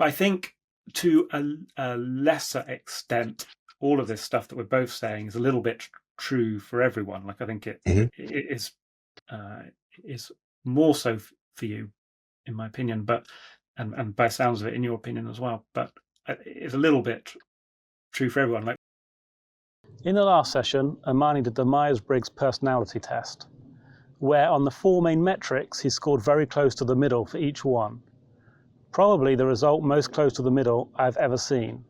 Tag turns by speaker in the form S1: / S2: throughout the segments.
S1: I think to a lesser extent, all of this stuff that we're both saying is a little bit true for everyone. Like I think it is more so for you, in my opinion, but and by sounds of it, in your opinion as well. But it's a little bit true for everyone. Like
S2: in the last session, Armani did the Myers-Briggs personality test, where on the 4 main metrics he scored very close to the middle for each one. Probably the result most close to the middle I've ever seen.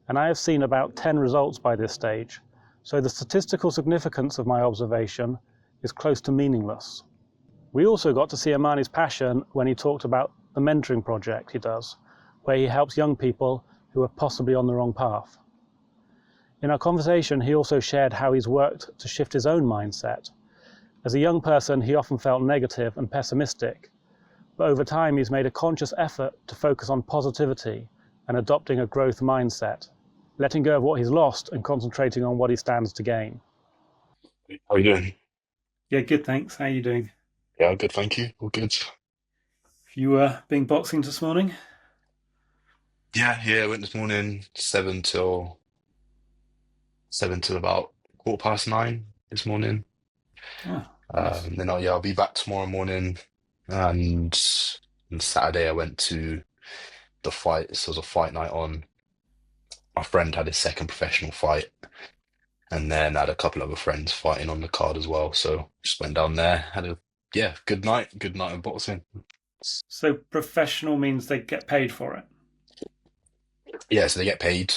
S2: And I have seen about 10 results by this stage, so the statistical significance of my observation is close to meaningless. We also got to see Armani's passion when he talked about the mentoring project he does, where he helps young people who are possibly on the wrong path. In our conversation, he also shared how he's worked to shift his own mindset. As a young person, he often felt negative and pessimistic, but over time he's made a conscious effort to focus on positivity and adopting a growth mindset, letting go of what he's lost and concentrating on what he stands to gain.
S3: How are you doing?
S1: Yeah, good, thanks. How are you doing?
S3: Yeah, good, thank you. All good.
S1: You were been boxing this morning?
S3: Yeah, I went this morning, 7 till about 9:15 this morning.
S1: Oh, nice.
S3: Then I'll be back tomorrow morning. And on Saturday I went to the fight. So it was a fight night on. My friend had his second professional fight, and then I had a couple other friends fighting on the card as well. So just went down there, had a good night of boxing.
S1: So professional means they get paid for it?
S3: Yeah, so they get paid.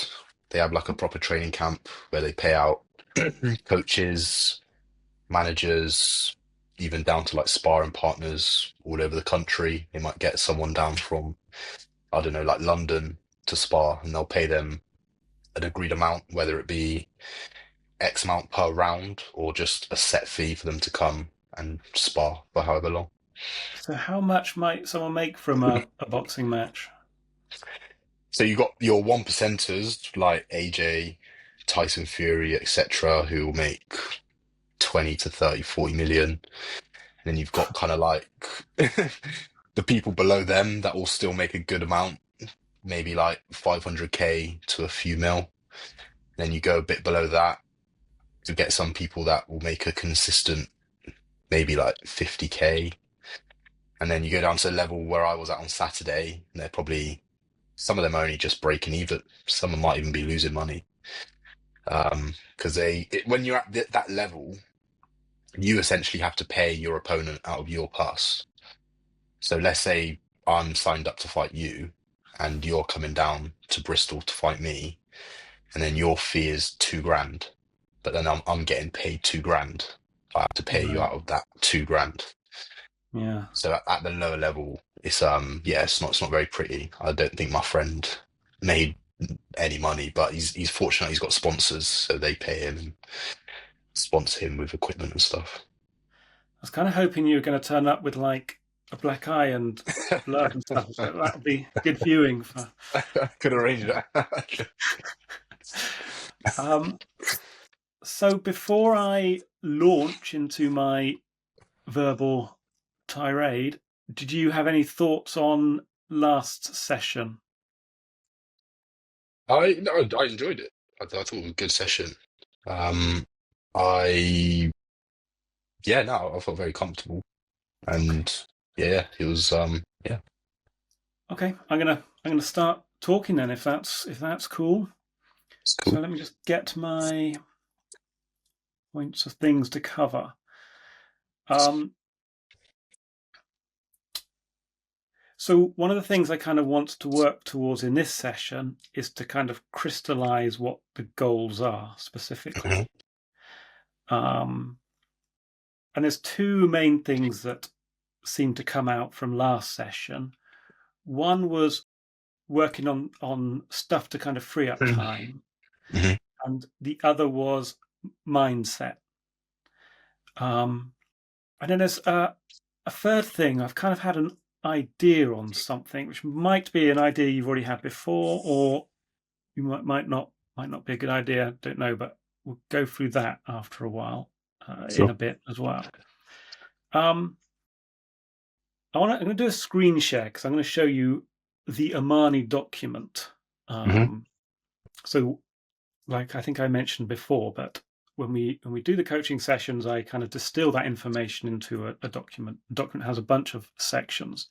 S3: They have like a proper training camp where they pay out coaches, managers, even down to like sparring partners all over the country. They might get someone down from, I don't know, like London to spar, and they'll pay them an agreed amount, whether it be X amount per round or just a set fee for them to come and spar for however long.
S1: So how much might someone make from a boxing match?
S3: So you got your one percenters like AJ, Tyson Fury, etc., who will make 20 to 30, 40 million. And then you've got kind of like the people below them that will still make a good amount, maybe like 500K to a few mil. Then you go a bit below that to get some people that will make a consistent, maybe like 50K. And then you go down to the level where I was at on Saturday, and they're probably, some of them are only just breaking even. Some of them might even be losing money. Because when you're at that level, you essentially have to pay your opponent out of your purse. So let's say I'm signed up to fight you, and you're coming down to Bristol to fight me, and then your fee is $2,000, but then I'm getting paid $2,000. I have to pay you out of that $2,000.
S1: Yeah.
S3: So at the lower level, it's it's not very pretty. I don't think my friend made any money, but he's fortunate. He's got sponsors, so they pay him and sponsor him with equipment and stuff.
S1: I was kind of hoping you were going to turn up with like a black eye and blood and stuff. So that would be good viewing for.
S3: I could arrange that.
S1: So before I launch into my verbal tirade, did you have any thoughts on last session?
S3: I enjoyed it. I thought it was a good session. I I felt very comfortable, and it was yeah.
S1: Okay, I'm gonna start talking then, if that's cool.
S3: It's cool.
S1: So let me just get my points of things to cover. So one of the things I kind of want to work towards in this session is to kind of crystallize what the goals are specifically. And there's two main things that seem to come out from last session. One was working on stuff to kind of free up time. And the other was mindset. And then there's a third thing. I've kind of had an idea on something, which might be an idea you've already had before, or you might not be a good idea. Don't know, but we'll go through that after a while, in a bit as well. I'm going to do a screen share because I'm going to show you the Armani document. So, like I think I mentioned before, but when we do the coaching sessions, I kind of distill that information into a document. The document has a bunch of sections,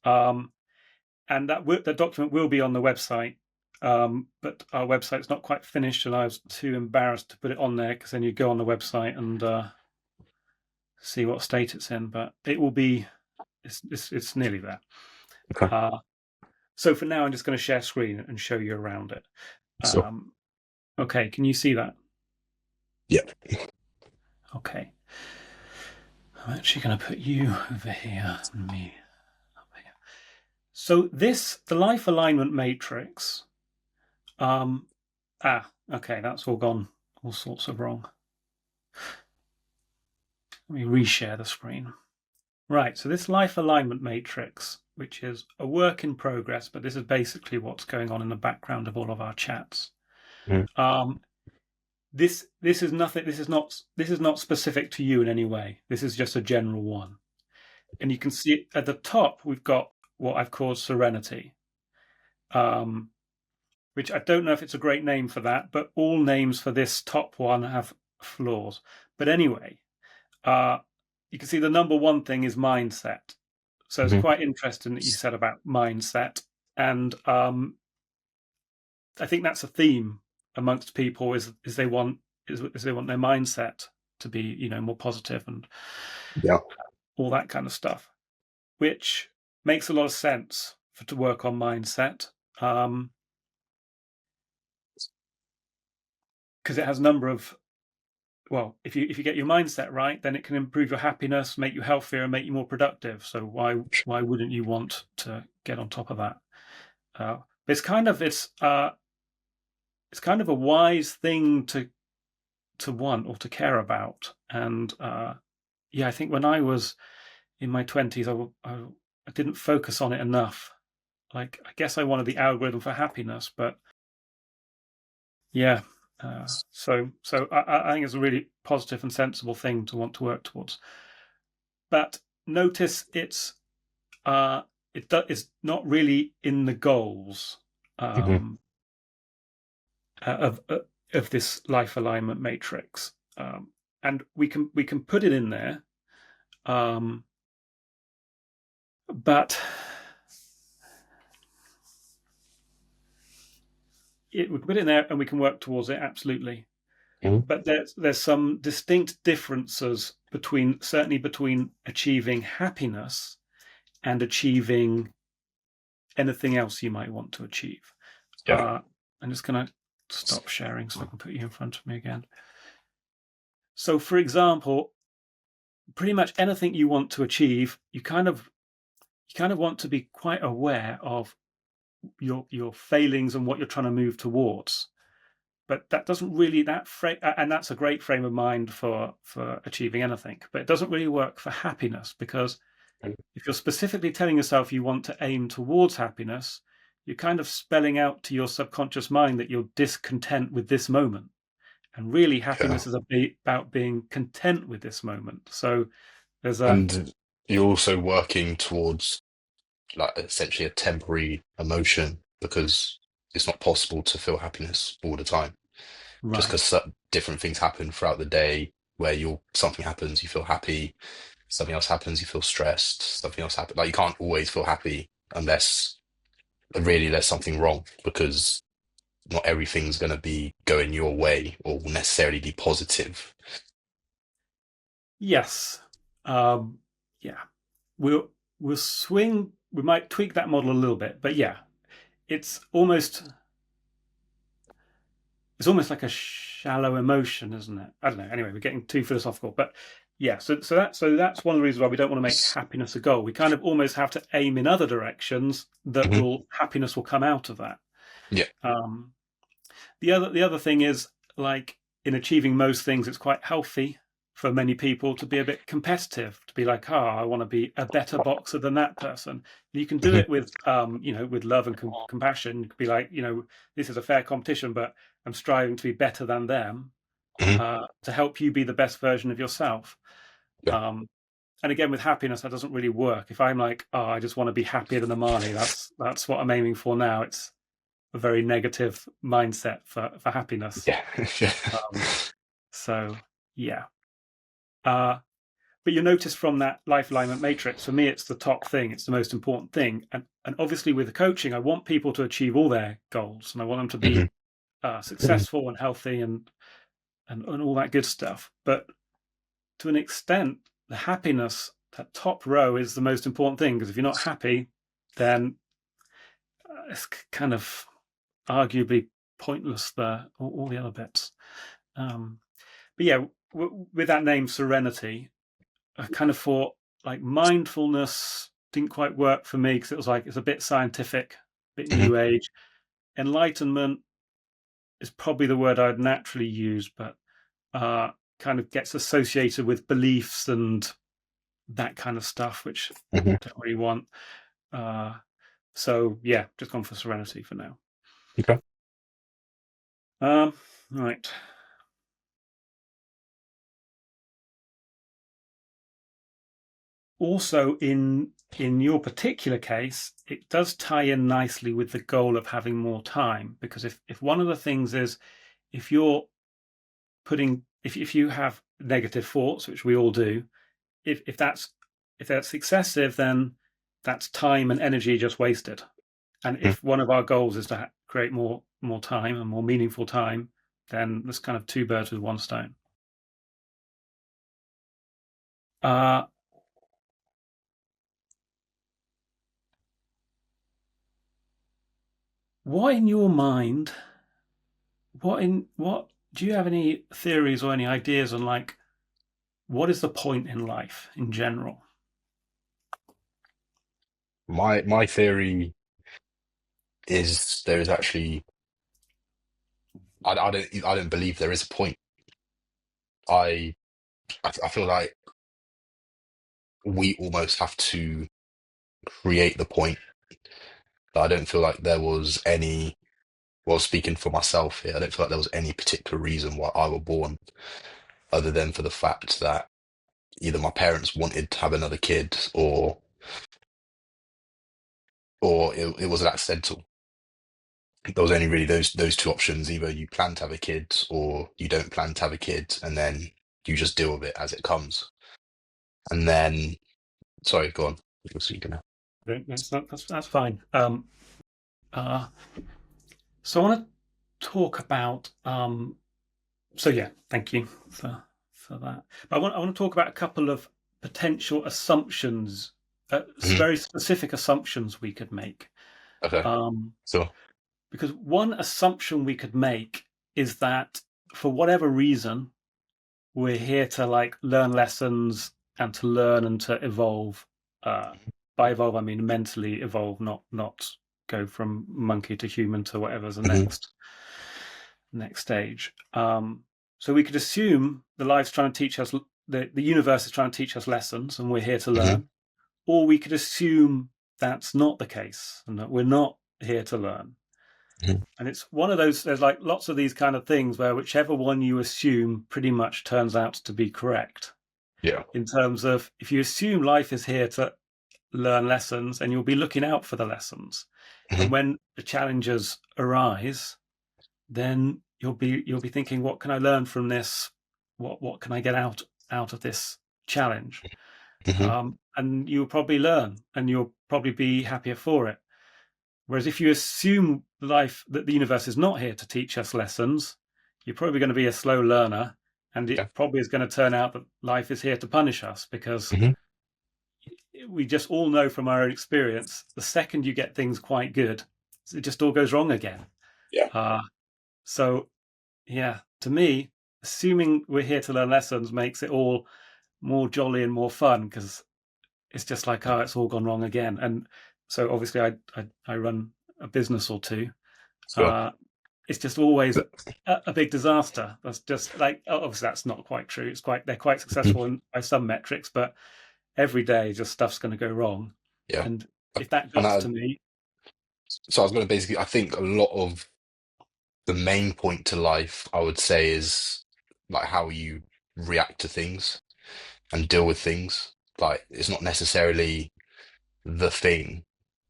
S1: and that document will be on the website. But our website's not quite finished, and I was too embarrassed to put it on there, because then you go on the website and see what state it's in. But it will be, it's nearly there.
S3: Okay.
S1: So for now, I'm just going to share screen and show you around it.
S3: So,
S1: Okay, can you see that?
S3: yeah.
S1: Okay. I'm actually going to put you over here and me over here. So the life alignment matrix. Okay, that's all gone all sorts of wrong. Let me reshare the screen. Right, so this life alignment matrix, which is a work in progress, but this is basically what's going on in the background of all of our chats. This is nothing. This is not specific to you in any way. This is just a general one, and you can see at the top we've got what I've called serenity, which I don't know if it's a great name for that, but all names for this top one have flaws. But anyway, you can see the number one thing is mindset. So it's quite interesting that you said about mindset, and I think that's a theme amongst people is they want their mindset to be more positive and all that kind of stuff, which makes a lot of sense to work on mindset, because it has a number of, well, if you get your mindset right, then it can improve your happiness, make you healthier, and make you more productive. So why wouldn't you want to get on top of that? It's kind of a wise thing to want or to care about. And I think when I was in my 20s, I didn't focus on it enough. Like, I guess I wanted the algorithm for happiness, but yeah. So I think it's a really positive and sensible thing to want to work towards. But notice it's not really in the goals of this life alignment matrix, and we can put it in there, but we put it in there and we can work towards it, absolutely. But there's some distinct differences certainly between achieving happiness and achieving anything else you might want to achieve. I'm just going to stop sharing so I can put you in front of me again. So, for example, pretty much anything you want to achieve, you kind of want to be quite aware of your failings and what you're trying to move towards. But that doesn't really and that's a great frame of mind for achieving anything. But it doesn't really work for happiness, because if you're specifically telling yourself you want to aim towards happiness, you're kind of spelling out to your subconscious mind that you're discontent with this moment. And really, happiness is about being content with this moment. So
S3: and you're also working towards, like, essentially a temporary emotion, because it's not possible to feel happiness all the time.
S1: right.
S3: Just because different things happen throughout the day, where something happens, you feel happy. Something else happens, you feel stressed. Something else happens. Like, you can't always feel happy unless there's something wrong, because not everything's going to be going your way or necessarily be positive.
S1: Yes. We'll swing. We might tweak that model a little bit, but yeah, it's almost like a shallow emotion, isn't it? I don't know. Anyway, we're getting too philosophical, but yeah. So that's one of the reasons why we don't want to make happiness a goal. We kind of almost have to aim in other directions that happiness will come out of that.
S3: Yeah.
S1: The other thing is, like, in achieving most things, it's quite healthy for many people to be a bit competitive, to be like, I want to be a better boxer than that person. You can do it with, with love and compassion. You could be like, this is a fair competition, but I'm striving to be better than them, to help you be the best version of yourself.
S3: Yeah.
S1: and again, with happiness, that doesn't really work. If I'm like, oh, I just want to be happier than Armani, that's what I'm aiming for now. It's a very negative mindset for happiness.
S3: Yeah. Yeah.
S1: So yeah. But you notice from that life alignment matrix, for me, it's the top thing. It's the most important thing. And obviously with the coaching, I want people to achieve all their goals, and I want them to
S3: Mhm.
S1: be successful and healthy and all that good stuff. But to an extent, the happiness, that top row, is the most important thing, because if you're not happy, then it's kind of arguably pointless, all the other bits. But yeah, with that name, Serenity, I kind of thought like mindfulness didn't quite work for me, because it was like it's a bit scientific, a bit
S3: Mhm.
S1: new age. Enlightenment is probably the word I'd naturally use, but kind of gets associated with beliefs and that kind of stuff, which
S3: Mhm.
S1: I don't really want. Uh, so yeah, just gone for Serenity for now.
S3: Okay.
S1: Right. Also, in your particular case, it does tie in nicely with the goal of having more time, because if one of the things is, if you're putting, if you have negative thoughts, which we all do, if that's excessive, then that's time and energy just wasted. And
S3: Mhm.
S1: if one of our goals is to create more time and more meaningful time, then there's kind of two birds with one stone. Uh, what in your mind? What do you have any theories or any ideas on, like, what is the point in life in general?
S3: My theory is there is actually I don't believe there is a point. I I feel like we almost have to create the point. I don't feel like there was any, well, speaking for myself here, I don't feel like there was any particular reason why I was born, other than for the fact that either my parents wanted to have another kid, or it was an accidental. There was only really those two options. Either you plan to have a kid or you don't plan to have a kid, and then you just deal with it as it comes. And then, sorry, go on. You're speaking now.
S1: That's fine. Uh, so I want to talk about. So yeah, thank you for that. But I want to talk about a couple of potential assumptions,
S3: Mhm.
S1: very specific assumptions we could make.
S3: Okay.
S1: Um,
S3: So,
S1: because one assumption we could make is that for whatever reason, we're here to like learn lessons and to learn and to evolve. Uh, by evolve, I mean mentally evolve, not go from monkey to human to whatever's the
S3: mhm.
S1: next stage. So we could assume the life's trying to teach us, the universe is trying to teach us lessons, and we're here to
S3: Mhm.
S1: learn. Or we could assume that's not the case and that we're not here to learn.
S3: Mhm.
S1: And it's one of those, there's like lots of these kind of things where whichever one you assume pretty much turns out to be correct.
S3: Yeah.
S1: In terms of, if you assume life is here to learn lessons, and you'll be looking out for the lessons. And
S3: Mhm.
S1: when the challenges arise, then you'll be thinking, what can I learn from this? What can I get out of this challenge?
S3: Mhm.
S1: And you'll probably learn, and you'll probably be happier for it. Whereas if you assume life that the universe is not here to teach us lessons, you're probably going to be a slow learner, and
S3: Yeah.
S1: it probably is going to turn out that life is here to punish us, because
S3: Mhm.
S1: we just all know from our own experience, the second you get things quite good, it just all goes wrong again.
S3: Yeah.
S1: Uh, so yeah, to me, assuming we're here to learn lessons makes it all more jolly and more fun, because it's just like, oh, it's all gone wrong again. And so obviously I run a business or two.
S3: So,
S1: Uh, it's just always a big disaster. That's just like, obviously that's not quite true. They're quite successful
S3: mhm.
S1: by some metrics, but every day just stuff's going to go wrong.
S3: Yeah.
S1: And if that
S3: And
S1: got to me,
S3: so I was going to basically, I think a lot of the main point to life, I would say, is like how you react to things and deal with things. Like, it's not necessarily the thing,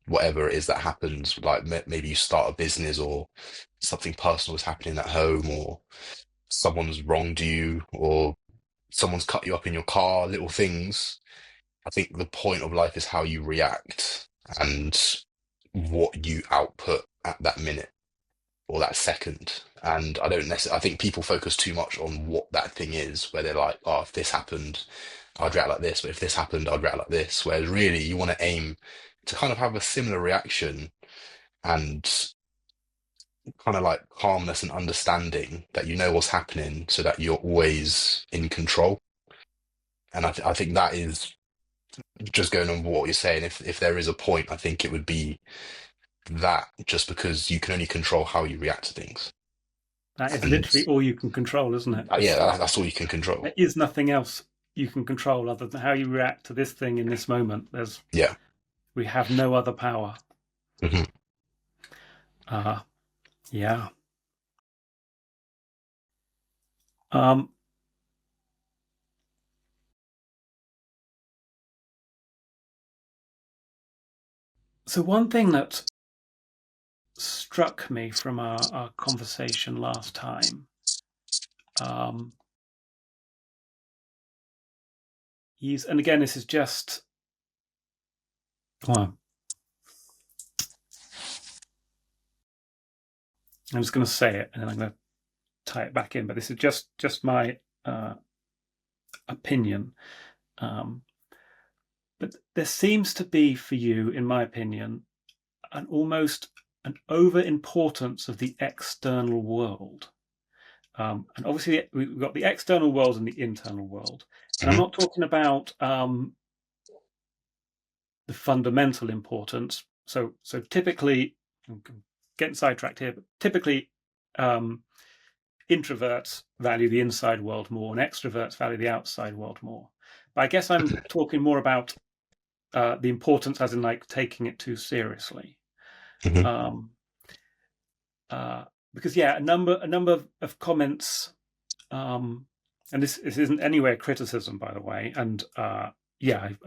S3: whatever it is that happens. Like, maybe you start a business, or something personal is happening at home, or someone's wronged you, or someone's cut you up in your car, little things. I think the point of life is how you react and what you output at that minute or that second. And I don't necessarily, I think people focus too much on what that thing is, where they're like, oh, if this happened, I'd react like this, but if this happened, I'd react like this. Whereas really, you want to aim to kind of have a similar reaction, and kind of like calmness and understanding that you know what's happening, so that you're always in control. And I think that is just going on what you're saying. If there is a point, I think it would be that, just because you can only control how you react to things.
S1: That is
S3: And
S1: literally all you can control, isn't it?
S3: yeah, that's all you can control.
S1: There is nothing else you can control other than how you react to this thing in this moment.
S3: Yeah.
S1: We have no other power.
S3: Hmm.
S1: Yeah. Um, so one thing that struck me from our conversation last time, and again, this is just, well, I'm just going to say it and then I'm going to tie it back in, but this is just my opinion. But there seems to be, for you, in my opinion, almost an over-importance of the external world. And obviously, we've got the external world and the internal world. And I'm not talking about the fundamental importance. So typically, I'm getting sidetracked here, but typically, introverts value the inside world more, and extroverts value the outside world more. But I guess I'm talking more about the importance, as in like taking it too seriously.
S3: Hmm.
S1: Because a number of comments, and this isn't anywhere criticism, by the way. And I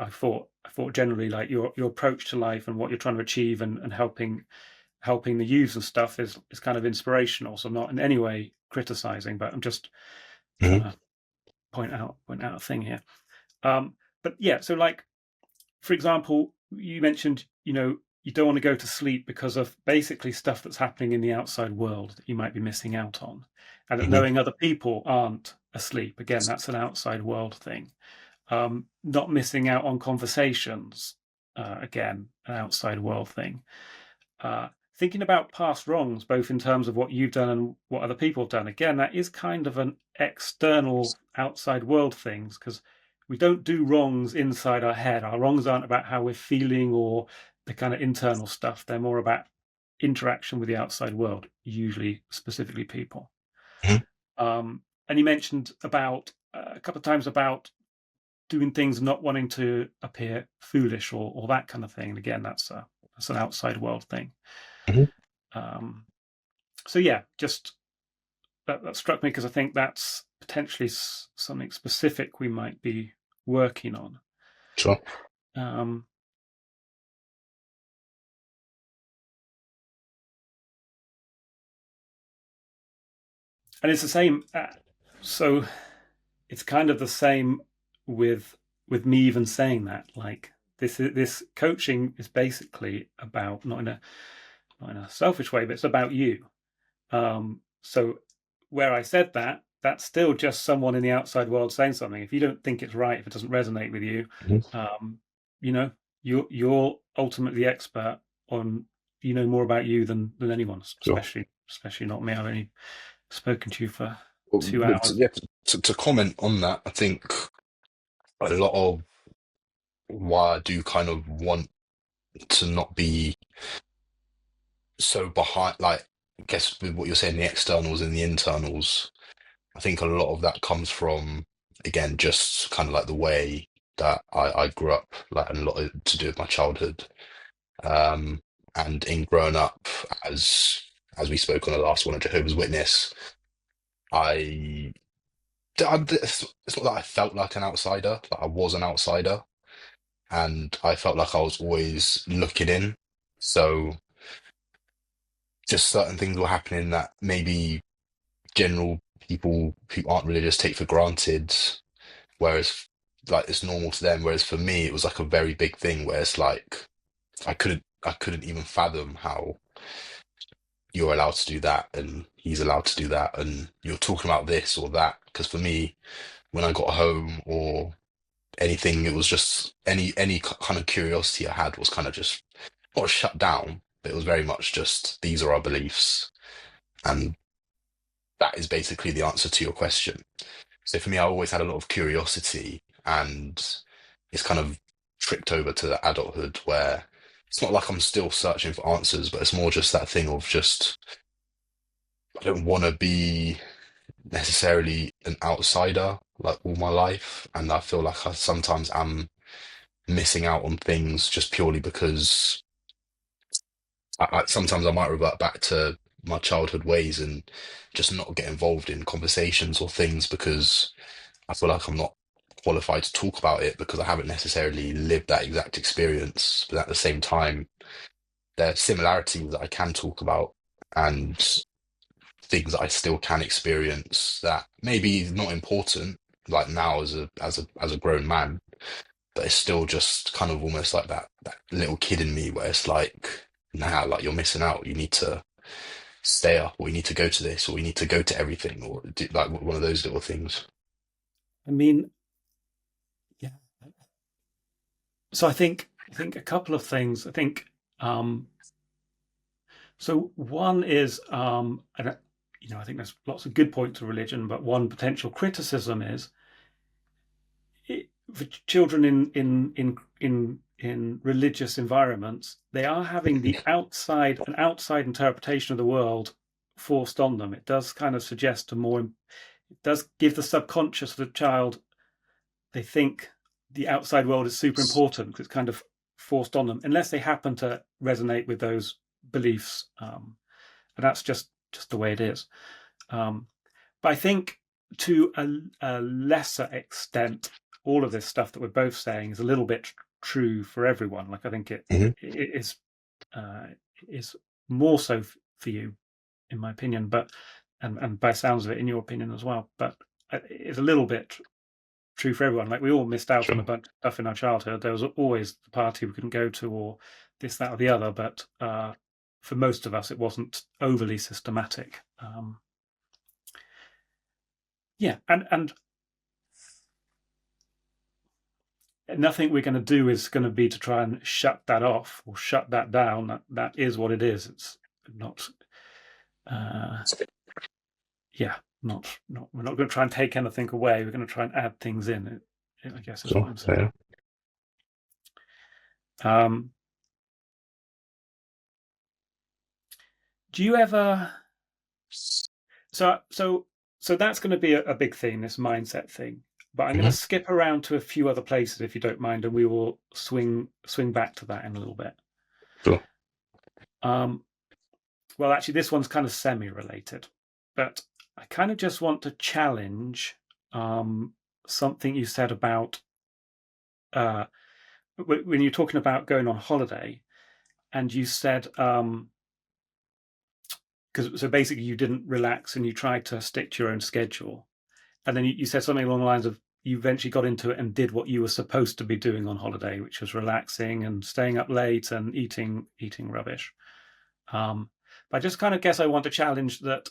S1: thought generally, like, your approach to life and what you're trying to achieve, and helping the youth and stuff is kind of inspirational. So I'm not in any way criticizing, but I'm just trying
S3: Hmm.
S1: to point out a thing here. But yeah, so like, for example, you mentioned, you don't want to go to sleep because of basically stuff that's happening in the outside world that you might be missing out on. And that
S3: Hmm.
S1: knowing other people aren't asleep, again, that's an outside world thing. Not missing out on conversations, again, an outside world thing. Thinking about past wrongs, both in terms of what you've done and what other people have done, again, that is kind of an external outside world things, because we don't do wrongs inside our head. Our wrongs aren't about how we're feeling or the kind of internal stuff. They're more about interaction with the outside world, usually specifically people.
S3: Hmm.
S1: And you mentioned about a couple of times about doing things not wanting to appear foolish, or that kind of thing. And again, that's an outside world thing.
S3: Hmm.
S1: Um, so yeah, just that struck me, because I think that's potentially something specific we might be working on.
S3: Sure.
S1: Um, and it's the same. So it's kind of the same with me even saying that. Like, this coaching is basically about, not in a selfish way, but it's about you. So where I said that, that's still just someone in the outside world saying something. If you don't think it's right, if it doesn't resonate with you,
S3: Hmm.
S1: you know, you're ultimately the expert on, more about you than anyone,
S3: Sure.
S1: especially not me. I've only spoken to you for
S3: Well,
S1: 2 hours.
S3: yeah, to comment on that, I think a lot of why I do kind of want to not be so behind, like, I guess with what you're saying, the externals and the internals, I think a lot of that comes from, again, just kind of like the way that I grew up, like, and a lot to do with my childhood. Um, and in growing up, as we spoke on the last one, a Jehovah's Witness, I, it's not that I felt like an outsider, like I was an outsider, and I felt like I was always looking in. So just certain things were happening that maybe general people who aren't religious take for granted, whereas like it's normal to them. Whereas for me, it was like a very big thing where it's like I couldn't even fathom how you're allowed to do that and he's allowed to do that and you're talking about this or that. Because for me, when I got home or anything, it was just any kind of curiosity I had was kind of just not shut down, but it was very much just these are our beliefs, and that is basically the answer to your question. So for me, I always had a lot of curiosity, and it's kind of tricked over to the adulthood where it's not like I'm still searching for answers, but it's more just that thing of just I don't want to be necessarily an outsider like all my life, and I feel like I sometimes am missing out on things just purely because sometimes I might revert back to my childhood ways and just not get involved in conversations or things because I feel like I'm not qualified to talk about it because I haven't necessarily lived that exact experience. But at the same time, there are similarities that I can talk about and things that I still can experience that maybe not important like now as a grown man, but it's still just kind of almost like that little kid in me where it's like, nah, like you're missing out. You need to stay up, or you need to go to this, or you need to go to everything, or do, like one of those little things.
S1: I mean, yeah. So I think a couple of things. I think so. One is, and I think there's lots of good points of religion, but one potential criticism is for children in religious environments, they are having an outside interpretation of the world forced on them. It does kind of suggest it does give the subconscious of the child, they think the outside world is super important because it's kind of forced on them, unless they happen to resonate with those beliefs, and that's just the way it is. But I think to a lesser extent, all of this stuff that we're both saying is a little bit true for everyone. Like I think
S3: Hmm.
S1: it is more so for you, in my opinion, but and by sounds of it, in your opinion as well. But it's a little bit true for everyone. Like we all missed out on a
S3: Sure.
S1: bunch of stuff in our childhood. There was always the party we couldn't go to, or this, that, or the other. But for most of us, it wasn't overly systematic. Yeah, and nothing we're going to do is going to be to try and shut that off or shut that down. That is what it is. It's not. Uh, yeah, not. We're not going to try and take anything away. We're going to try and add things in. I guess is what
S3: Sure.
S1: I'm saying.
S3: Yeah.
S1: Um, do you ever? So that's going to be a big thing, this mindset thing. But I'm going to
S3: Hmm.
S1: skip around to a few other places if you don't mind, and we will swing back to that in a little bit.
S3: Sure.
S1: Um, well, actually, this one's kind of semi-related, but I kind of just want to challenge something you said about uh, when you're talking about going on holiday, and you said because so basically you didn't relax and you tried to stick to your own schedule, and then you said something along the lines of you eventually got into it and did what you were supposed to be doing on holiday, which was relaxing and staying up late and eating rubbish. But I just kind of guess I want to challenge that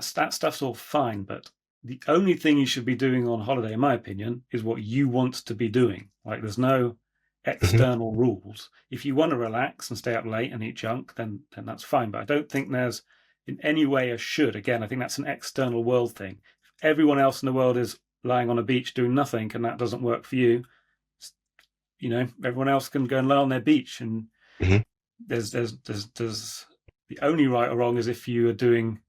S1: stuff's all fine, but the only thing you should be doing on holiday, in my opinion, is what you want to be doing. Like there's no
S3: Hmm.
S1: external rules. If you want to relax and stay up late and eat junk, then that's fine. But I don't think there's in any way a should. Again, I think that's an external world thing. If everyone else in the world is lying on a beach doing nothing, and that doesn't work for you, everyone else can go and lie on their beach. And
S3: Hmm.
S1: there's the only right or wrong is if you are doing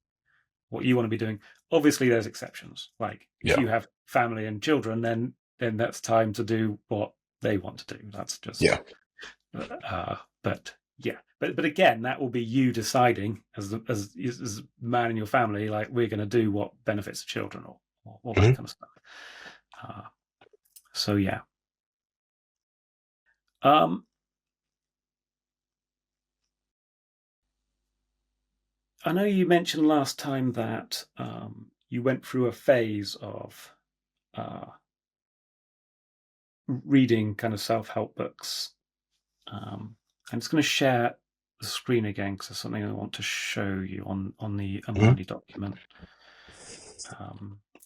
S1: what you want to be doing. Obviously, there's exceptions. Like if
S3: Yeah.
S1: you have family and children, then that's time to do what they want to do. That's just.
S3: Yeah.
S1: But yeah, but again, that will be you deciding as man in your family. Like we're going to do what benefits the children or all that
S3: Hmm.
S1: kind of stuff. Uh, so yeah. Um, I know you mentioned last time that you went through a phase of uh, reading kind of self-help books. I'm just going to share the screen again because there's something I want to show you on the
S3: Mhm.
S1: Armani document.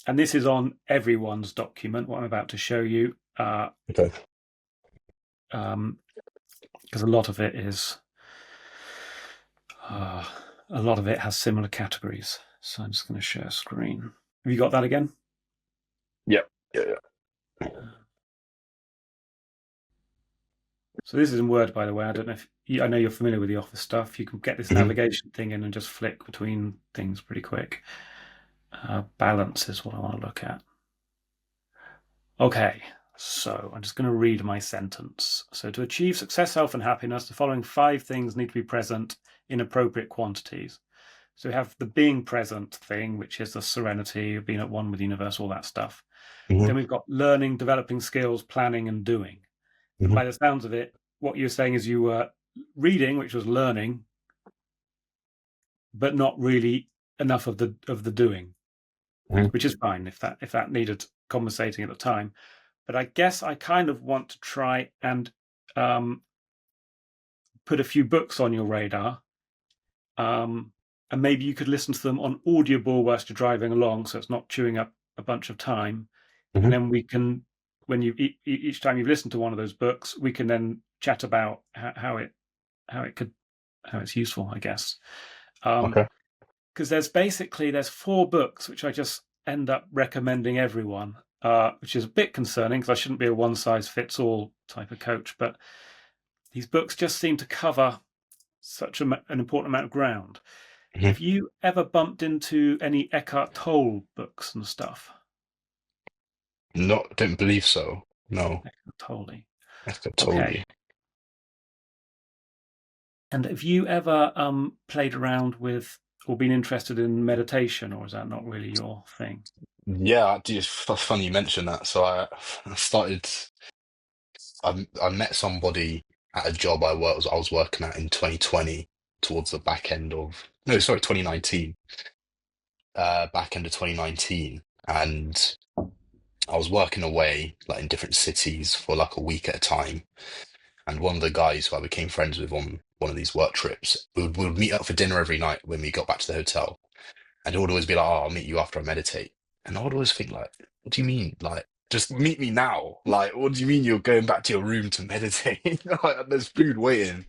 S1: And this is on everyone's document, what I'm about to show you,
S3: Okay.
S1: because a lot of it is a lot of it has similar categories. So I'm just going to share screen. Have you got that again?
S3: Yeah. Yeah. Yeah.
S1: So this is in Word, by the way. I don't know if I know you're familiar with the Office stuff. You can get this
S3: Mhm.
S1: navigation thing in and just flick between things pretty quick. Balance is what I want to look at. Okay, so I'm just going to read my sentence. So to achieve success, health, and happiness, the following 5 things need to be present in appropriate quantities. So we have the being present thing, which is the serenity, being at one with the universe, all that stuff.
S3: Mhm.
S1: Then we've got learning, developing skills, planning, and doing. And
S3: Mhm.
S1: by the sounds of it, what you're saying is you were reading, which was learning, but not really enough of the doing,
S3: Mhm.
S1: which is fine if that needed compensating at the time. But I guess I kind of want to try and um, put a few books on your radar, um, and maybe you could listen to them on Audible whilst you're driving along, so it's not chewing up a bunch of time. And
S3: Mhm.
S1: then we can, when you each time you've listened to one of those books, we can then chat about how it could how it's useful, I guess.
S3: Okay.
S1: Because there's 4 books which I just end up recommending everyone, which is a bit concerning because I shouldn't be a one size fits all type of coach, but these books just seem to cover such an important amount of ground.
S3: Mhm.
S1: Have you ever bumped into any Eckhart Tolle books and stuff?
S3: Not, don't believe so. No,
S1: Eckhart Tolle.
S3: I
S1: Okay.
S3: totally.
S1: And have you ever played around with or been interested in meditation, or is that not really your thing?
S3: Yeah, I do. It's funny you mention that. So I started. I met somebody at a job I was working at in 2020, towards the back end of no, sorry, 2019. Back end of 2019, and I was working away like in different cities for like a week at a time. And one of the guys who I became friends with on one of these work trips, we would meet up for dinner every night when we got back to the hotel. And he would always be like, "Oh, I'll meet you after I meditate." And I would always think like, "What do you mean? Like, just meet me now? Like, what do you mean you're going back to your room to meditate? Like, there's food waiting."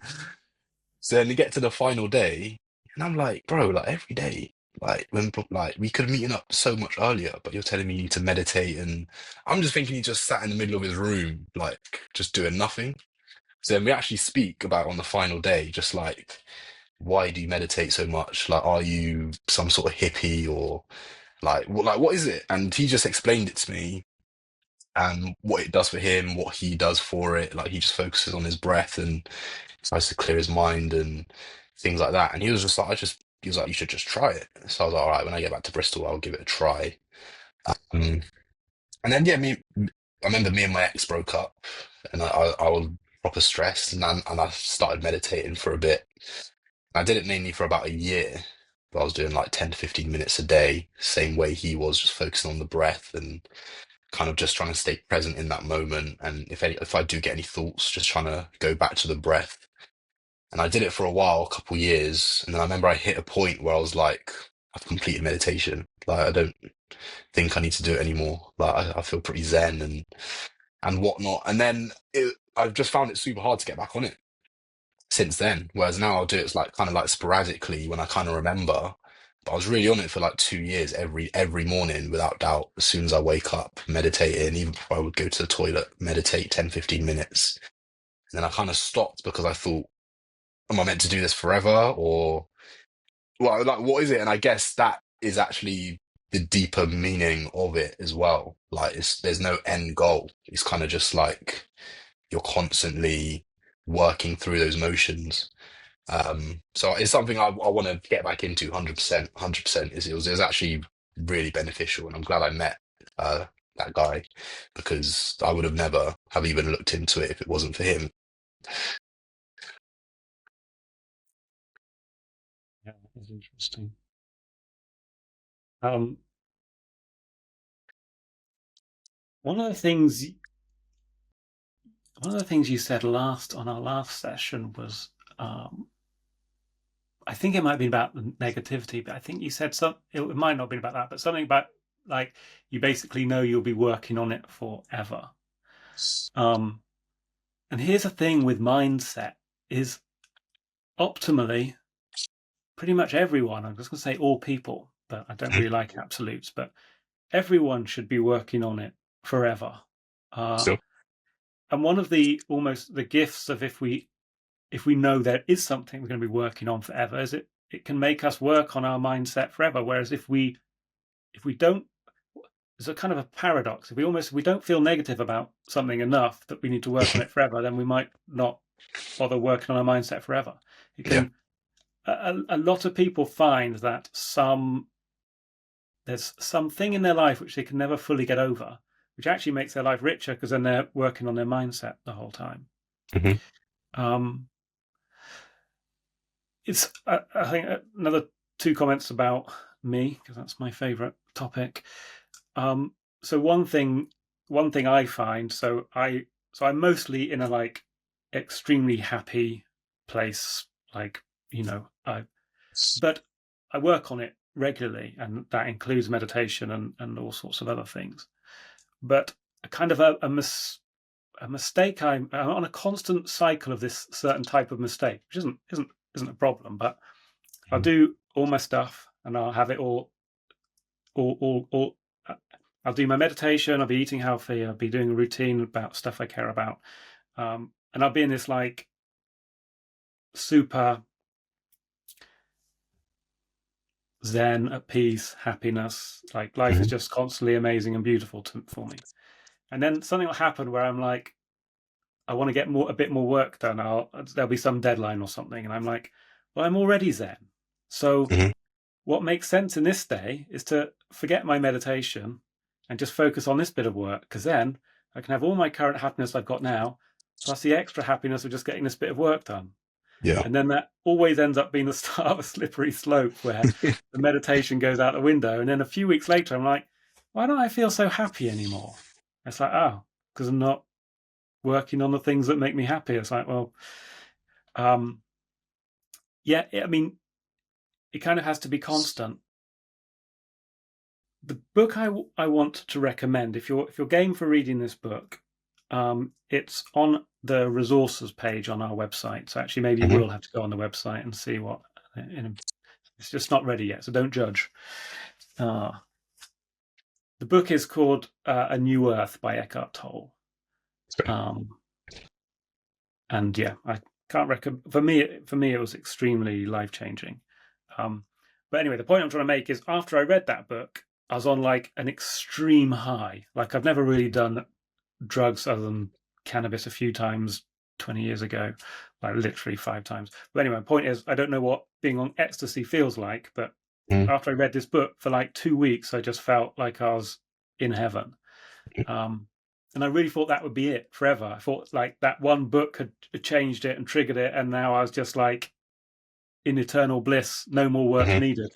S3: So then we get to the final day, and I'm like, "Bro, like every day, like we could have meeting up so much earlier, but you're telling me you need to meditate." And I'm just thinking he just sat in the middle of his room, like just doing nothing. So then we actually speak about on the final day, just like, why do you meditate so much? Like, are you some sort of hippie, or like what is it? And he just explained it to me and what it does for him, what he does for it. Like he just focuses on his breath and tries to clear his mind and things like that. And he was just like, he was like, you should just try it. So I was like, all right, when I get back to Bristol, I'll give it a try. Um, and then yeah, I remember me and my ex broke up, and I was proper stressed, and I started meditating for a bit. I did it mainly for about a year. But I was doing like 10 to 15 minutes a day, same way he was, just focusing on the breath and kind of just trying to stay present in that moment. And if I do get any thoughts, just trying to go back to the breath. And I did it for a while, a couple years, and then I remember I hit a point where I was like, I've completed meditation. Like I don't think I need to do it anymore. Like I feel pretty zen and whatnot. And then I've just found it super hard to get back on it since then. Whereas now I'll do it like kind of like sporadically when I kind of remember. But I was really on it for like 2 years, every morning without doubt. As soon as I wake up, meditating, even before I would go to the toilet, meditate 10, 15 minutes. And then I kind of stopped because I thought, am I meant to do this forever? Or well, like what is it? And I guess that is actually the deeper meaning of it as well. Like there's no end goal. It's kind of just like you're constantly working through those motions. So it's something I want to get back into 100%, 100%. It was actually really beneficial, and I'm glad I met uh, that guy because I would have never have even looked into it if it wasn't for him.
S1: Yeah, that is interesting. Um, one of the things you said on our last session was, I think it might have been about the negativity, but I think you said it might not have been about that, but something about like you basically know you'll be working on it forever. Um, and here's the thing with mindset is optimally, pretty much everyone, I'm just going to say all people, but I don't
S3: Mhm.
S1: really like absolutes, but everyone should be working on it forever. Uh,
S3: So,
S1: and one of the almost the gifts of if we know there is something we're going to be working on forever is it can make us work on our mindset forever. Whereas if we don't, there's a kind of a paradox. If we don't feel negative about something enough that we need to work on it forever, then we might not bother working on our mindset forever. It
S3: yeah.
S1: can a lot of people find that there's something in their life which they can never fully get over, which actually makes their life richer because then they're working on their mindset the whole time.
S3: Hmm.
S1: Um, it's I think another two comments about me because that's my favorite topic. So one thing I find, I'm mostly in a like extremely happy place, like but I work on it regularly, and that includes meditation and all sorts of other things. But a kind of a mistake, I'm on a constant cycle of this certain type of mistake, which isn't a problem, but I'll do all my stuff and I'll have it all. I'll do my meditation. I'll be eating healthy. I'll be doing a routine about stuff I care about, and I'll be in this like super zen, at peace, happiness. Like life is
S3: Hmm.
S1: just constantly amazing and beautiful for me. And then something will happen where I'm like, I want to get a bit more work done. There'll be some deadline or something, and I'm like, well, I'm already zen. So
S3: Hmm.
S1: what makes sense in this day is to forget my meditation and just focus on this bit of work, because then I can have all my current happiness I've got now, plus the extra happiness of just getting this bit of work done.
S3: Yeah.
S1: And then that always ends up being the start of a slippery slope where the meditation goes out the window. And then a few weeks later, I'm like, why don't I feel so happy anymore? It's like, oh, because I'm not working on the things that make me happy. It's like, well, um, yeah, I mean, it kind of has to be constant. The book I want to recommend, if you're game for reading this book, it's on the resources page on our website. So actually, maybe you
S3: Hmm.
S1: will have to go on the website and see what. It's just not ready yet, so don't judge. Uh, the book is called A New Earth by Eckhart Tolle. Um, and yeah, I can't recommend. For me, it was extremely life changing. But anyway, the point I'm trying to make is after I read that book, I was on like an extreme high. Like I've never really done drugs other than cannabis a few times 20 years ago, like literally 5 times. But anyway, my point is, I don't know what being on ecstasy feels like, but
S3: Hmm.
S1: after I read this book for like 2 weeks, I just felt like I was in heaven. Um, and I really thought that would be it forever. I thought like that one book had changed it and triggered it, and now I was just like in eternal bliss, no more work
S3: Hmm.
S1: needed.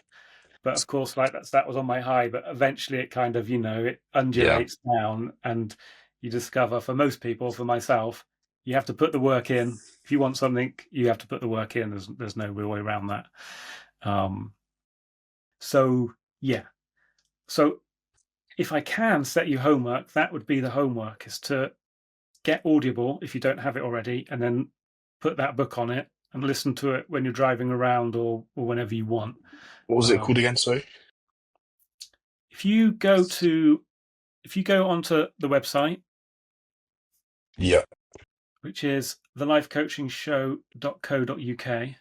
S1: But of course, like that was on my high, but eventually it kind of, it
S3: Yeah.
S1: undulates down, and you discover, for most people, for myself, you have to put the work in. If you want something, you have to put the work in. There's no real way around that. Um, so yeah. So if I can set you homework, that would be the homework: is to get Audible if you don't have it already, and then put that book on it and listen to it when you're driving around or whenever you want.
S3: What was it called
S1: Um,
S3: again? Sorry.
S1: if you go to if you go onto the website,
S3: Yeah.
S1: which is thelifecoachingshow.co.uk,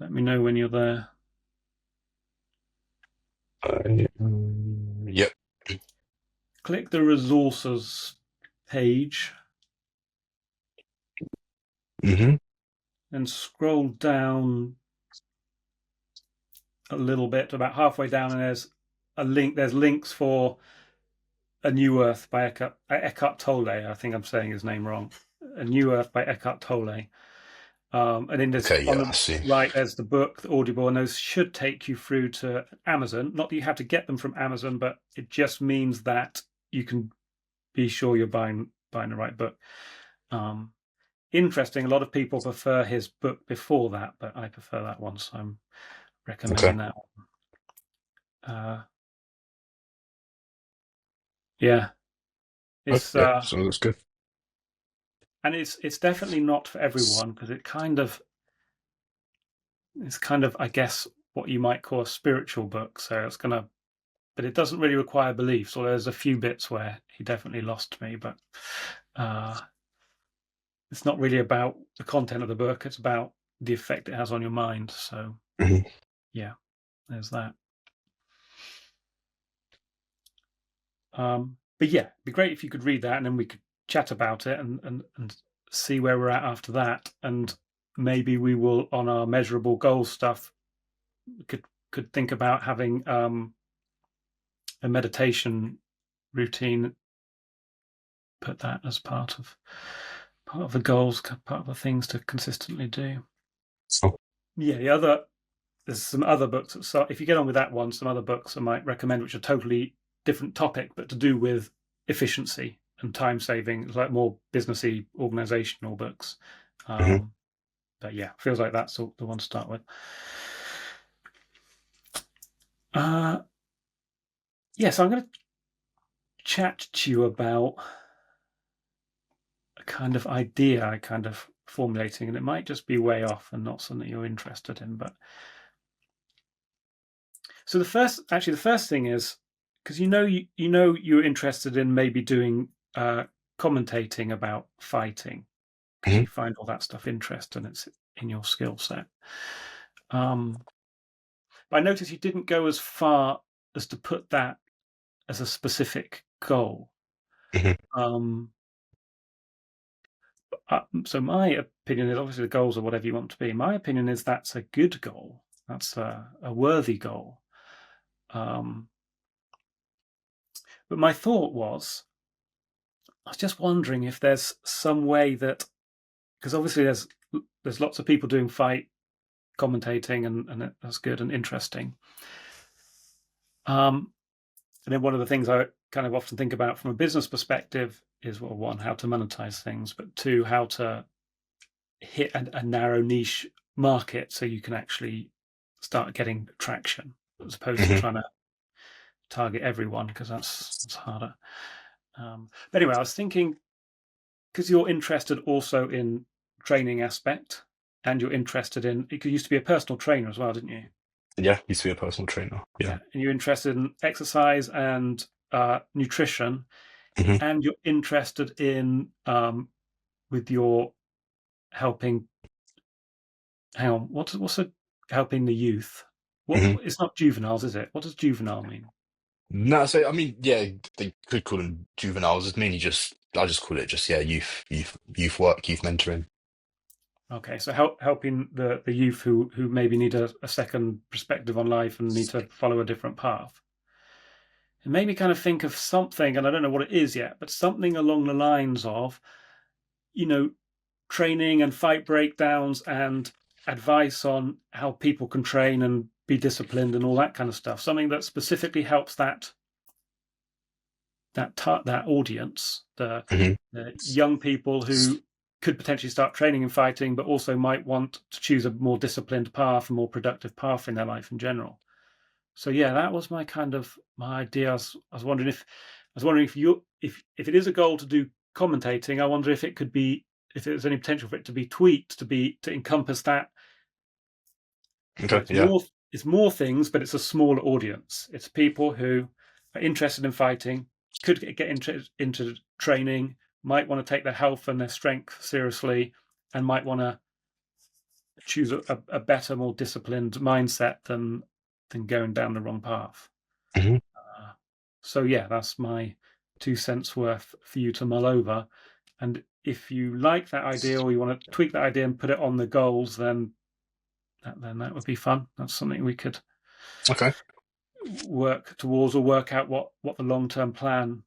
S1: let me know when you're there.
S3: Yep.
S1: Click the resources page
S3: Hmm.
S1: and scroll down a little bit, about halfway down, and there's a link. There's links for A New Earth by Eckhart Tolle. I think I'm saying his name wrong. A New Earth by Eckhart Tolle. And then there's
S3: Okay,
S1: on
S3: yeah, I
S1: the
S3: see.
S1: right, there's the book, the Audible, and those should take you through to Amazon. Not that you have to get them from Amazon, but it just means that you can be sure you're buying the right book. Interesting. A lot of people prefer his book before that, but I prefer that one, so I'm
S3: Okay.
S1: recommending that one. Yeah, it's
S3: Okay, so that's good.
S1: and it's definitely not for everyone because it's kind of I guess what you might call a spiritual book. So it's gonna, but it doesn't really require belief. So there's a few bits where he definitely lost me, but uh, it's not really about the content of the book. It's about the effect it has on your mind. So
S3: Hmm.
S1: yeah, there's that. But yeah, it'd be great if you could read that and then we could chat about it and see where we're at after that. And maybe we will, on our measurable goals stuff, could think about having a meditation routine, put that as part of the goals, part of the things to consistently do.
S3: So,
S1: Yeah, there's some other books. So if you get on with that one, some other books I might recommend, which are totally different topic, but to do with efficiency and time saving, like more businessy, organizational books.
S3: mhm.
S1: But yeah, feels like that's the one to start with. Uh, yeah, so I'm going to chat to you about a kind of idea I kind of formulating, and it might just be way off and not something you're interested in. But so the first thing is because you're interested in maybe doing commentating about fighting because
S3: Mhm.
S1: you find all that stuff interesting and it's in your skill set. But I noticed you didn't go as far as to put that as a specific goal.
S3: Mhm.
S1: Um, so my opinion is obviously the goals are whatever you want to be. My opinion is that's a good goal. That's a worthy goal. Um, but my thought was, I was just wondering if there's some way that, because obviously there's lots of people doing fight commentating and that's good and interesting. And then one of the things I kind of often think about from a business perspective is, well, one, how to monetize things, but two, how to hit a narrow niche market so you can actually start getting traction as opposed to
S3: Mhm.
S1: trying to target everyone because that's harder. But anyway, I was thinking because you're interested also in training aspect and you're interested in, you used to be a personal trainer as well, didn't you?
S3: Yeah, used to be a personal trainer. Yeah.
S1: Yeah, and you're interested in exercise and nutrition,
S3: Hmm.
S1: and you're interested in with your helping. Hang on, what's a helping the youth? What
S3: Hmm.
S1: it's not juveniles, is it? What does juvenile mean?
S3: No, so I mean, yeah, they could call them juveniles. It's mainly just I just call it just yeah, youth work, youth mentoring.
S1: Okay, so helping the youth who maybe need a second perspective on life and need to follow a different path. It made me kind of think of something, and I don't know what it is yet, but something along the lines of, you know, training and fight breakdowns and advice on how people can train and be disciplined and all that kind of stuff. Something that specifically helps that audience,
S3: Hmm.
S1: the young people who could potentially start training and fighting, but also might want to choose a more disciplined path, a more productive path in their life in general. So yeah, that was my idea. I was wondering if you if it is a goal to do commentating, I wonder if it could be if there's any potential for it to be tweaked to encompass that. So
S3: Okay, yeah.
S1: it's more things, but it's a smaller audience. It's people who are interested in fighting, could get into training, might want to take their health and their strength seriously, and might want to choose a better, more disciplined mindset than going down the wrong path.
S3: Hmm.
S1: Uh, so yeah, that's my 2 cents worth for you to mull over. And if you like that idea or you want to tweak that idea and put it on the goals, then that would be fun. That's something we could
S3: Okay,
S1: work towards or work out what the long term plan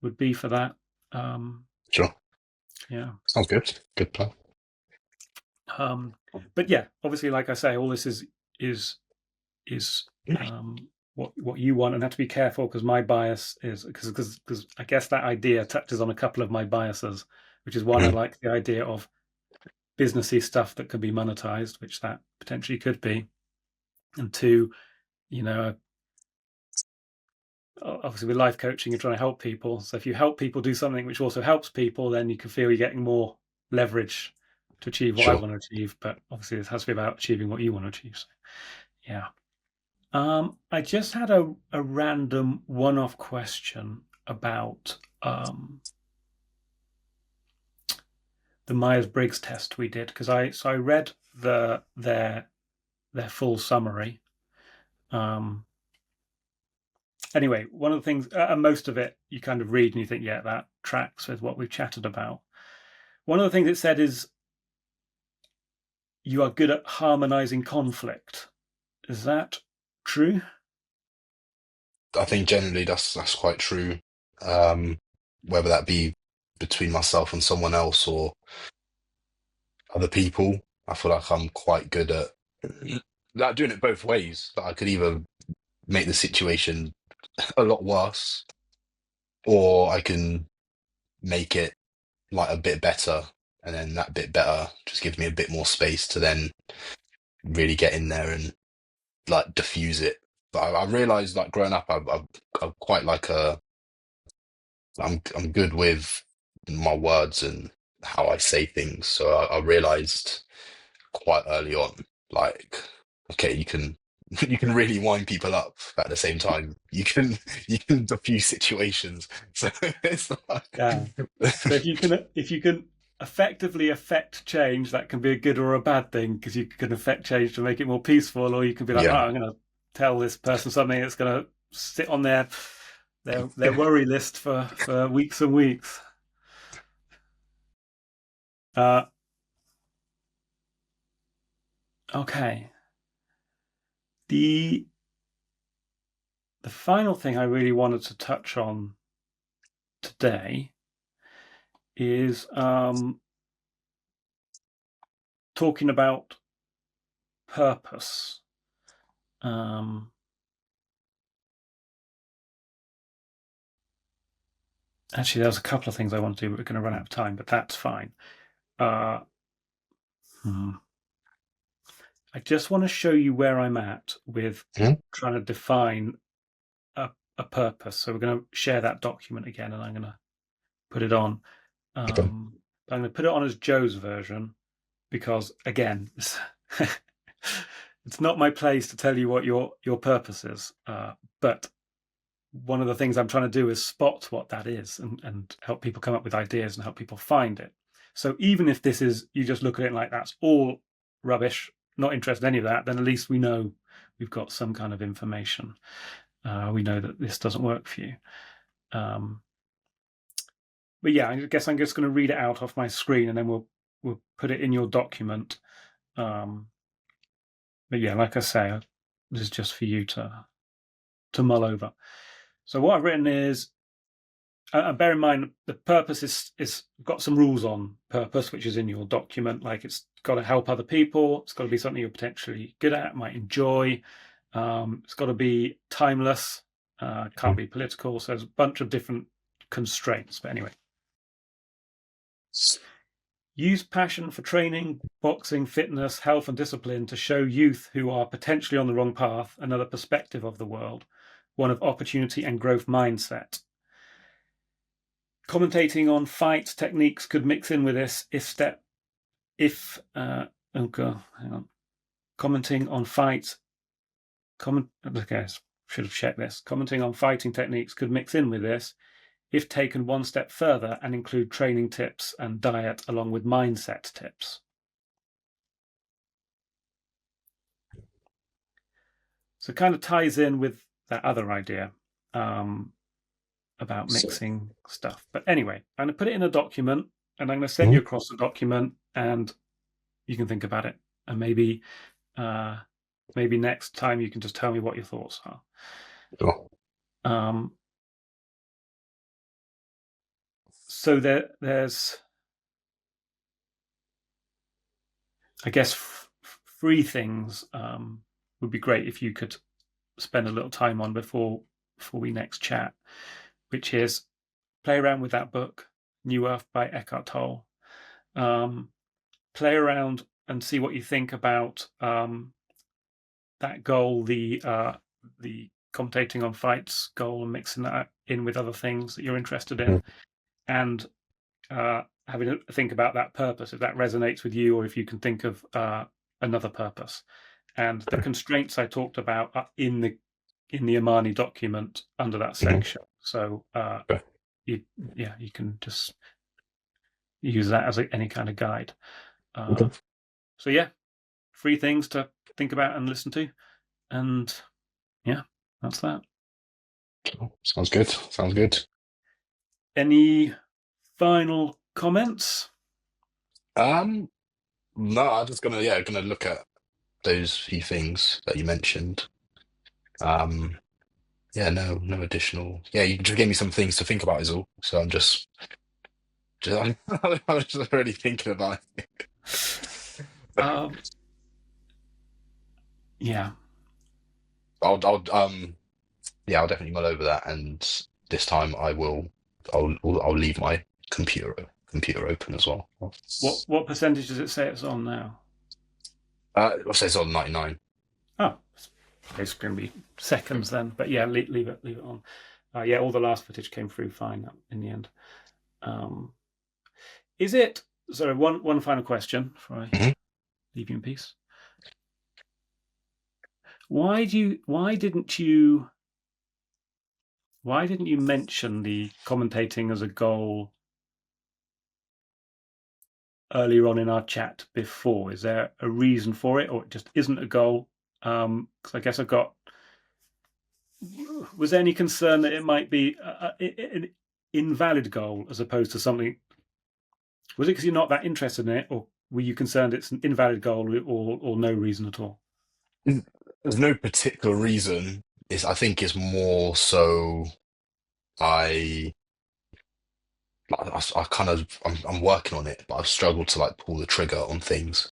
S1: would be for that. Um,
S3: sure.
S1: Yeah.
S3: Sounds good. Good plan.
S1: But yeah, obviously, like I say, all this is what you want, and have to be careful because my bias is because I guess that idea touches on a couple of my biases, which is one, I
S3: Mhm.
S1: like the idea of businessy stuff that can be monetized, which that potentially could be, and two, you know, obviously with life coaching, you're trying to help people. So if you help people do something which also helps people, then you can feel you're getting more leverage to achieve what I
S3: Sure.
S1: want to achieve. But obviously, it has to be about achieving what you want to achieve. So, yeah. I just had a random one-off question about the Myers-Briggs test we did because I read their full summary. Anyway, one of the things, and most of it you kind of read and you think, yeah, that tracks with what we've chatted about. One of the things it said is you are good at harmonizing conflict. Is that true?
S3: I think generally that's quite true. Um, Whether that be between myself and someone else or other people, I feel like I'm quite good at like doing it both ways. That I could either make the situation a lot worse, or I can make it like a bit better, and then that bit better just gives me a bit more space to then really get in there and like diffuse it. But I realized like growing up, I'm quite like I'm good with my words and how I say things. So I realized quite early on, like, okay, you can you can really wind people up, but at the same time, you can diffuse situations. So it's like,
S1: Yeah. So if you can effectively affect change, that can be a good or a bad thing because you can affect change to make it more peaceful, or you can be like, oh,
S3: yeah,
S1: I'm going to tell this person something that's going to sit on their worry list for weeks and weeks. Uh, okay. The the final thing I really wanted to touch on today is talking about purpose. Um, Actually, there's a couple of things I want to do, but we're going to run out of time, but that's fine. Uh, hmm. I just want to show you where I'm at with
S3: Mhm.
S1: trying to define a purpose. So we're going to share that document again, and I'm going to put it on.
S3: Okay.
S1: I'm going to put it on as Joe's version because, again, it's not my place to tell you what your purpose is. But one of the things I'm trying to do is spot what that is and help people come up with ideas and help people find it. So even if this is, you just look at it like that's all rubbish, not interested in any of that, then at least we know we've got some kind of information. We know that this doesn't work for you. But yeah, I guess I'm just going to read it out off my screen and then we'll put it in your document. But yeah, like I say, this is just for you to mull over. So what I've written is, bear in mind the purpose is got some rules on purpose, which is in your document. Like it's got to help other people. It's got to be something you're potentially good at, might enjoy. It's got to be timeless. Can't be political. So there's a bunch of different constraints. But anyway, use passion for training, boxing, fitness, health, and discipline to show youth who are potentially on the wrong path another perspective of the world, one of opportunity and growth mindset. Commentating on fight techniques could mix in with this if oh god, hang on. Commenting on fight okay, should have checked this. Commenting on fighting techniques could mix in with this if taken one step further and include training tips and diet along with mindset tips. So it kind of ties in with that other idea about
S3: So,
S1: mixing stuff. But anyway, I'm going to put it in a document and I'm going to send you
S3: mhm.
S1: across the document and you can think about it. And uh, maybe next time you can just tell me what your thoughts are.
S3: Sure.
S1: So there's I guess three things would be great if you could spend a little time on before we next chat, which is play around with that book, New Earth by Eckhart Tolle. Play around and see what you think about that goal, the commentating on fights goal, and mixing that in with other things that you're interested in, and having a think about that purpose, if that resonates with you, or if you can think of another purpose. And the constraints I talked about are in the Armani document under that section. So you can just use that as any kind of guide. So yeah, 3 things to think about and listen to, and yeah, that's that.
S3: Sounds good.
S1: Any final comments?
S3: No, I'm just gonna look at those few things that you mentioned. Yeah, no additional. Yeah, you just gave me some things to think about is all. So I'm just I'm just already thinking about it.
S1: Yeah.
S3: I'll definitely mull over that, and this time I'll leave my computer open as well.
S1: What percentage does it say it's on now?
S3: I'll say it's on 99.
S1: Oh, it's going to be seconds then. But yeah, leave it on. Yeah, all the last footage came through fine in the end. Is it? Sorry, one final question before I leave you in peace. Why didn't you mention the commentating as a goal earlier on in our chat before? Is there a reason for it, or it just isn't a goal? Because I guess was there any concern that it might be an invalid goal as opposed to something? Was it because you're not that interested in it, or were you concerned it's an invalid goal, or no reason at all?
S3: There's no particular reason. I think it's more so I I'm working on it, but I've struggled to like pull the trigger on things.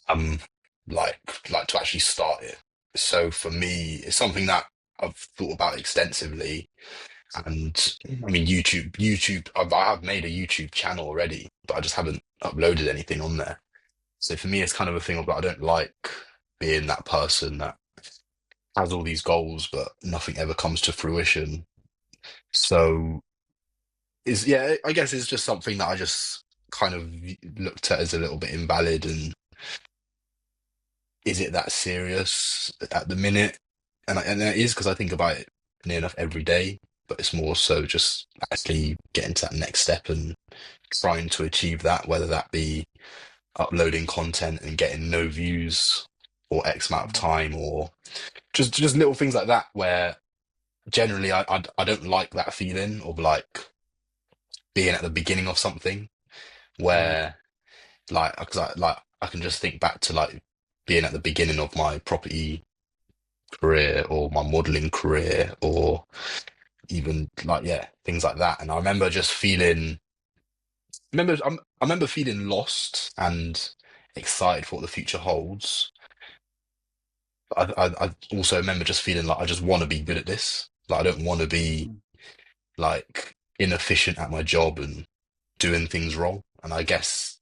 S3: Um, like to actually start it. So for me, it's something that I've thought about extensively. And I mean, YouTube. I have made a YouTube channel already, but I just haven't uploaded anything on there. So for me, it's kind of a thing of I don't like being that person that has all these goals, but nothing ever comes to fruition. So I guess it's just something that I just kind of looked at as a little bit invalid. And is it that serious at the minute? And it is, because I think about it near enough every day. But it's more so just actually getting to that next step and trying to achieve that, whether that be uploading content and getting no views or X amount of time, or just little things like that, where generally I don't like that feeling of like being at the beginning of something, where like, because I can just think back to like being at the beginning of my property career or my modeling career, or even like things like that. And I remember just feeling I remember feeling lost and excited for what the future holds. I also remember just feeling like I just want to be good at this. Like I don't want to be like inefficient at my job and doing things wrong. And I guess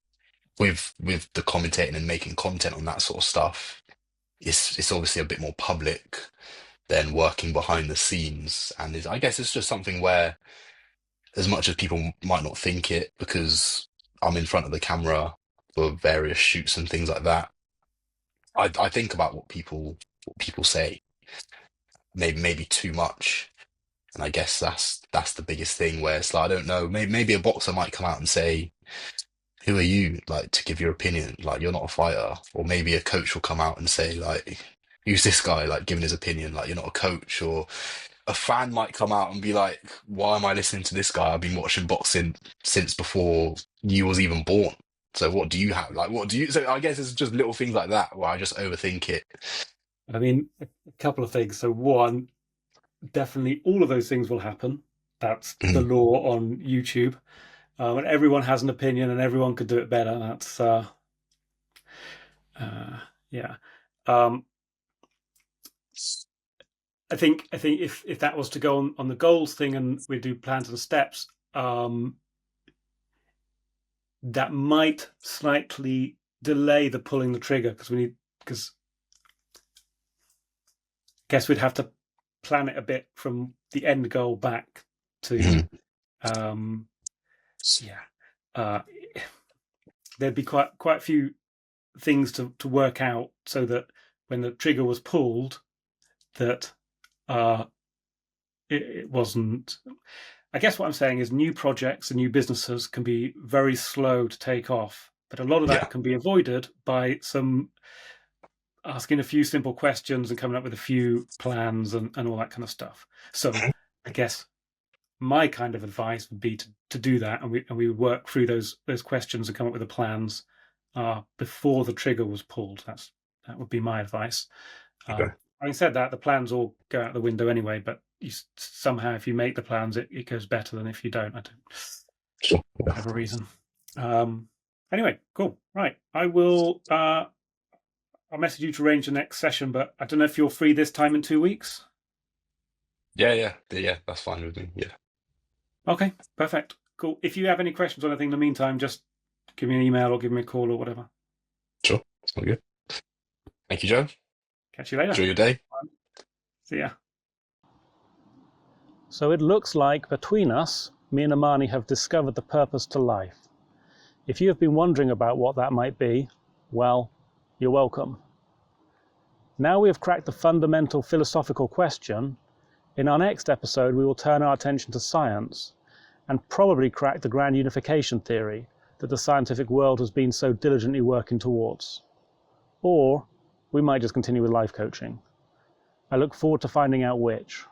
S3: with the commentating and making content on that sort of stuff, it's obviously a bit more public than working behind the scenes. And I guess it's just something where, as much as people might not think it, because I'm in front of the camera for various shoots and things like that, I think about what people say, maybe too much. And I guess that's the biggest thing, where it's like, I don't know, maybe a boxer might come out and say, who are you, like, to give your opinion? Like, you're not a fighter. Or maybe a coach will come out and say, like, who's this guy, like, giving his opinion? Like, you're not a coach. Or a fan might come out and be like, why am I listening to this guy? I've been watching boxing since before you was even born. So what do you have? Like, what do you? So I guess it's just little things like that where I just overthink it.
S1: I mean, a couple of things. So one, definitely all of those things will happen. That's the law on YouTube. And everyone has an opinion and everyone could do it better. That's Yeah. I think if that was to go on the goals thing and we do plans and steps, that might slightly delay the pulling the trigger because I guess we'd have to plan it a bit from the end goal back to there'd be quite a few things to work out so that when the trigger was pulled, that it wasn't. I guess what I'm saying is new projects and new businesses can be very slow to take off, but a lot of that can be avoided by some asking a few simple questions and coming up with a few plans and all that kind of stuff. So I guess my kind of advice would be to do that, and we would work through those questions and come up with the plans before the trigger was pulled. That would be my advice. Having said that, the plans all go out the window anyway, but somehow if you make the plans, it goes better than if you don't. I don't have a reason. Anyway, cool. Right. I'll message you to arrange the next session, but I don't know if you're free this time in 2 weeks.
S3: Yeah, that's fine with me. Yeah.
S1: Okay, perfect. Cool. If you have any questions or anything in the meantime, just give me an email or give me a call or whatever.
S3: Sure. Sounds good. Thank you, Joe.
S1: Catch you later.
S3: Enjoy your day.
S1: See ya.
S2: So it looks like between us, me and Armani have discovered the purpose to life. If you have been wondering about what that might be, well, you're welcome. Now we have cracked the fundamental philosophical question, in our next episode we will turn our attention to science and probably crack the grand unification theory that the scientific world has been so diligently working towards. Or we might just continue with life coaching. I look forward to finding out which.